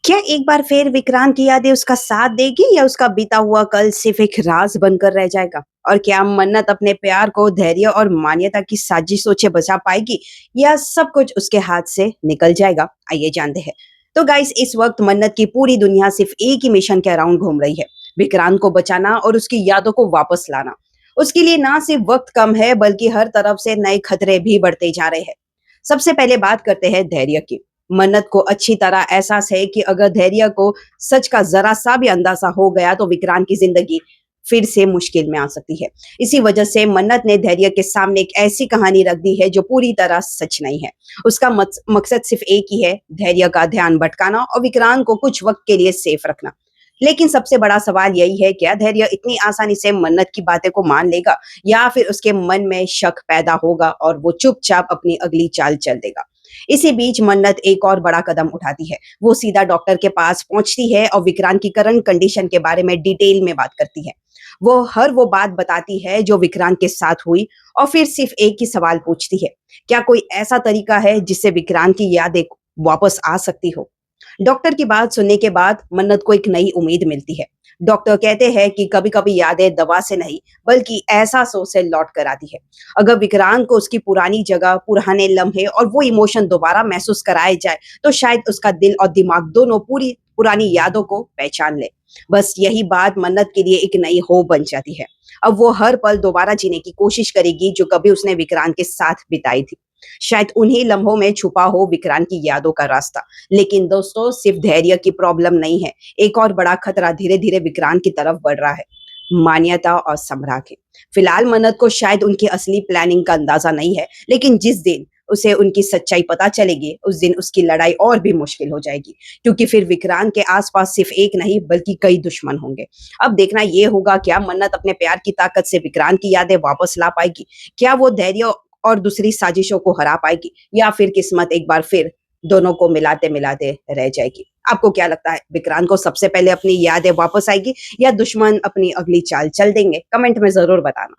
क्या एक बार फिर विक्रांत की यादें उसका साथ देगी या उसका बीता हुआ कल सिर्फ एक राज बनकर रह जाएगा? और क्या मन्नत अपने प्यार को धैर्य और मान्यता की साजिशों से बचा पाएगी या सब कुछ उसके हाथ से निकल जाएगा? आइए जानते हैं। तो गाइस, इस वक्त मन्नत की पूरी दुनिया सिर्फ एक ही मिशन के अराउंड घूम रही है। विक्रांत को बचाना और उसकी यादों को वापस लाना। उसके लिए ना सिर्फ वक्त कम है बल्कि हर तरफ से नए खतरे भी बढ़ते जा रहे हैं। सबसे पहले बात करते हैं धैर्य की। मन्नत को अच्छी तरह एहसास है कि अगर धैर्य को सच का जरा सा भी अंदाजा हो गया तो विक्रांत की जिंदगी फिर से मुश्किल में आ सकती है। इसी वजह से मन्नत ने धैर्य के सामने एक ऐसी कहानी रख दी है जो पूरी तरह सच नहीं है। उसका मकसद सिर्फ एक ही है, धैर्य का ध्यान भटकाना और विक्रांत को कुछ वक्त के लिए सेफ रखना। लेकिन सबसे बड़ा सवाल यही है, क्या धैर्य इतनी आसानी से मन्नत की बातें को मान लेगा या फिर उसके मन में शक पैदा होगा और वो चुपचाप अपनी अगली चाल चल देगा। इसी बीच मन्नत एक और बड़ा कदम उठाती है। वो सीधा डॉक्टर के पास पहुंचती है और विक्रांत की करंट कंडीशन के बारे में डिटेल में बात करती है। वो बात बताती है जो विक्रांत के साथ हुई और फिर सिर्फ एक ही सवाल पूछती है, क्या कोई ऐसा तरीका है जिससे विक्रांत की यादें वापस आ सकती हो? डॉक्टर की बात सुनने के बाद मन्नत को एक नई उम्मीद मिलती है। डॉक्टर कहते हैं कि कभी-कभी यादें दवा से नहीं बल्कि एहसासों से लौट कर आती है। अगर विक्रांत को उसकी पुरानी जगह, पुराने लम्हे और वो इमोशन दोबारा महसूस कराए जाए, तो शायद उसका दिल और दिमाग दोनों पूरी पुरानी यादों को पहचान ले। बस यही बात मन्नत के लिए एक नई होप बन जाती है। अब वो हर पल दोबारा जीने की कोशिश करेगी जो कभी उसने विक्रांत के साथ बिताई थी। शायद उन्हीं लम्हों में छुपा हो विक्रांत की यादों का रास्ता। लेकिन दोस्तों, सिर्फ धैर्य की प्रॉब्लम नहीं है। एक और बड़ा खतरा धीरे-धीरे विक्रांत की तरफ बढ़ रहा है, मान्यता और सम्राट है। फिलहाल मन्नत को शायद उनकी असली प्लानिंग का अंदाजा नहीं है, लेकिन जिस दिन उसे उनकी सच्चाई पता चलेगी, उस दिन उसकी लड़ाई और भी मुश्किल हो जाएगी, क्योंकि फिर विक्रांत के आसपास सिर्फ एक नहीं बल्कि कई दुश्मन होंगे। अब देखना ये होगा, क्या मन्नत अपने प्यार की ताकत से विक्रांत की यादें वापस ला पाएगी? क्या वो धैर्य और दूसरी साजिशों को हरा पाएगी या फिर किस्मत एक बार फिर दोनों को मिलाते-मिलाते रह जाएगी? आपको क्या लगता है, विक्रांत को सबसे पहले अपनी यादें वापस आएगी या दुश्मन अपनी अगली चाल चल देंगे? कमेंट में ज़रूर बताना।